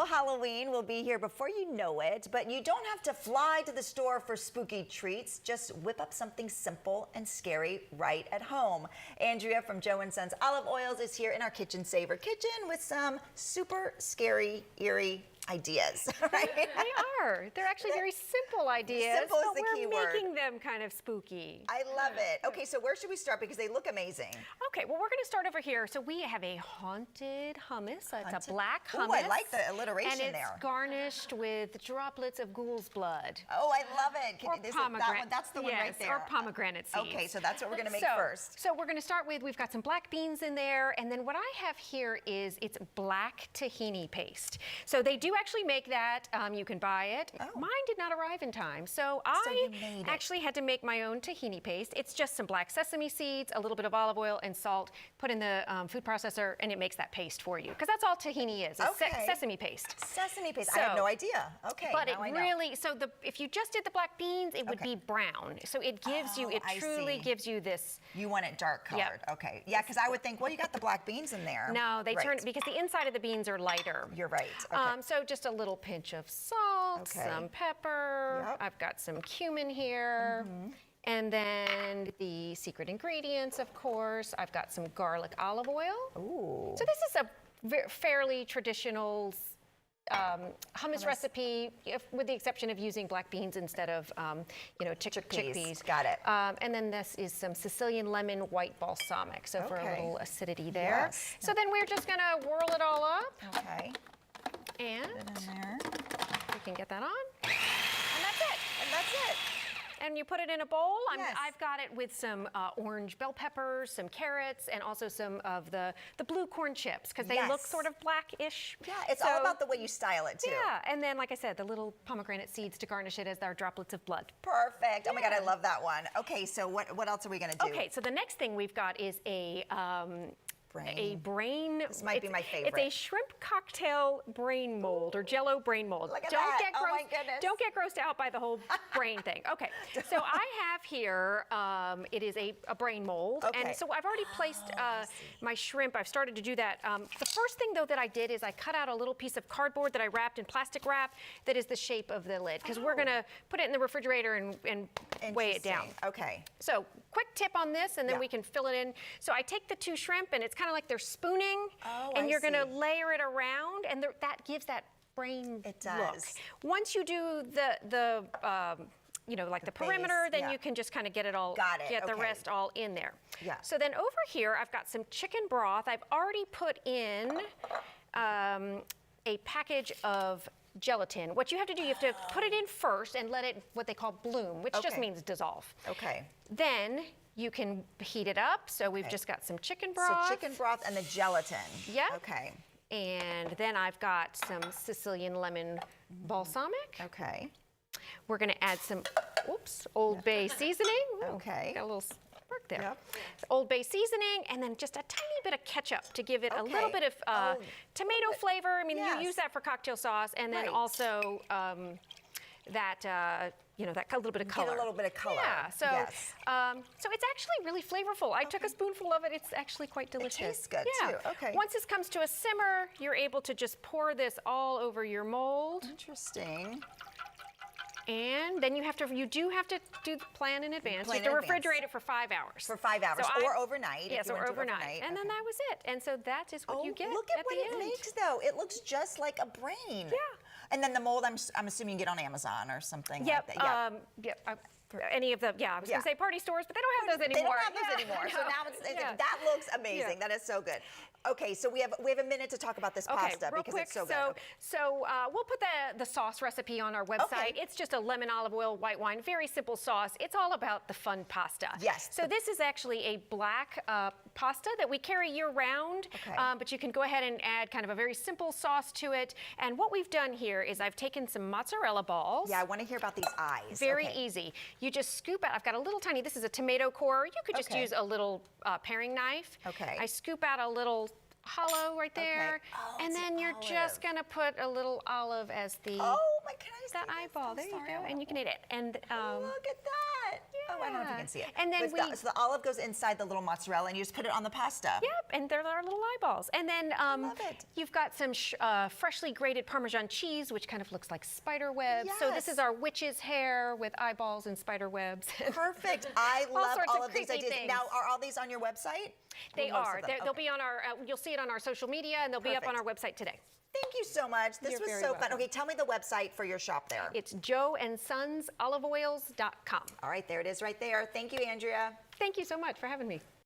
Well, Halloween will be here before you know it, but you don't have to fly to the store for spooky treats. Just whip up something simple and scary right at home. Andrea from Joe & Sons Olive Oils is here in our Kitchen Saver kitchen with some super scary, eerie ideas. Right? They are. They're actually very simple ideas, Simple is but the key we're word. making them kind of spooky. I love it. Okay, so where should we start? Because they look amazing. Okay, well, we're going to start over here. So we have a haunted hummus. It's a black hummus. Oh, I like the alliteration and it's there. garnished with droplets of ghoul's blood. Oh, I love it. Or pomegranate. That's the one right there. Or pomegranate seeds. Okay, so that's what we're going to make first. So we're going to start with, we've got some black beans in there, and then what I have here is it's black tahini paste. So they do actually make that. You can buy it. Oh. Mine did not arrive in time, so you I made it. actually had to make my own tahini paste. It's just some black sesame seeds, a little bit of olive oil and salt, put in the food processor, and it makes that paste for you. Because that's all tahini is, sesame paste. Sesame paste. So, I had no idea. Okay, but now it I know. really, so if you just did the black beans, it would be brown. So it gives you, it I truly see. gives you this. You want it dark colored. Yep. Okay. Yeah, because I would think, well, you got the black beans in there. No, they Right. turn, because the inside of the beans are lighter. You're right. Okay. So just a little pinch of salt, some pepper. Yep. I've got some cumin here. And then the secret ingredients, of course. I've got some garlic olive oil. Ooh. So this is a fairly traditional hummus recipe, with the exception of using black beans instead of, chickpeas. Got it. And then this is some Sicilian lemon white balsamic, so for a little acidity there. Yes. So then we're just gonna whirl it all up, Okay. and Put it in there. we can get that on, and that's it. And that's it. And you put it in a bowl. Yes. I've got it with some orange bell peppers, some carrots, and also some of the blue corn chips, because they look sort of blackish. Yeah, it's all about the way you style it, too. Yeah, and then, like I said, the little pomegranate seeds to garnish it as our droplets of blood. Perfect. Oh, my God, I love that one. Okay, so what else are we going to do? Okay, so the next thing we've got is a brain. This might be my favorite. It's a shrimp cocktail brain mold, or Jello brain mold. Look at that. Oh my goodness. Don't get grossed out by the whole brain thing. Okay, so I have here, it is a brain mold. Okay. And so I've already placed my shrimp. I've started to do that. The first thing, though, that I did is I cut out a little piece of cardboard that I wrapped in plastic wrap that is the shape of the lid, because we're going to put it in the refrigerator and weigh it down. Okay. So quick tip on this, and then we can fill it in. So I take the two shrimp, and it's kind of like they're spooning, and you're going to layer it around, and that gives that brain look. Once you do the like the perimeter, then you can just kind of get it all, get the rest all in there. Yeah. So then over here, I've got some chicken broth. I've already put in a package of gelatin. What you have to do, you have to put it in first and let it, what they call bloom, which just means dissolve. Okay. Then you can heat it up. So we've just got some chicken broth. So chicken broth and the gelatin. Yep. Okay. And then I've got some Sicilian lemon balsamic. Okay. We're going to add some, Old Bay seasoning. Ooh, Okay. got a little spark there. Yep. Old Bay seasoning, and then just a tiny bit of ketchup to give it a little bit of tomato flavor. I mean, you use that for cocktail sauce, and then also that little bit of color. Get a little bit of color. Yeah. So, so it's actually really flavorful. I took a spoonful of it. It's actually quite delicious. It tastes good too. Okay. Once this comes to a simmer, you're able to just pour this all over your mold. Interesting. And then you do have to plan in advance. You have to refrigerate it for 5 hours. For 5 hours, or overnight. Yes, or overnight. And then that was it. And so that is what you get look at what it makes, though. It looks just like a brain. Yeah. And then the mold, I'm assuming you get on Amazon or something like that. Any of the, I was going to say party stores, but they don't have those anymore. They don't have those anymore. So now that looks amazing. That is so good. Okay, so we have a minute to talk about this pasta because it's so good. So we'll put the sauce recipe on our website. It's just a lemon, olive oil, white wine, very simple sauce. It's all about the fun pasta. Yes. So this is actually a black pasta that we carry year round, but you can go ahead and add kind of a very simple sauce to it. And what we've done here is I've taken some mozzarella balls. Yeah, I want to hear about these eyes. Very easy. You just scoop out, I've got a little tiny, this is a tomato core. You could just use a little paring knife. Okay. I scoop out a little hollow right there. And then you're just going to put a little olive as the eyeball. There you go. And you can eat it. And look at that. Oh, I don't know if you can see it. And then so the olive goes inside the little mozzarella, and you just put it on the pasta. Yep, and they're our little eyeballs. And then love it. you've got some freshly grated Parmesan cheese, which kind of looks like spider webs. Yes. So this is our witch's hair with eyeballs and spider webs. Perfect. I love all of these crazy ideas. things. Now, are all these on your website? They are. They'll Okay. be on our. You'll see it on our social media, and they'll be up on our website today. Thank you so much. This You're was very so fun. welcome. Okay, tell me the website for your shop there. It's joeandsonsoliveoils.com. All right, there it is right there. Thank you, Andrea. Thank you so much for having me.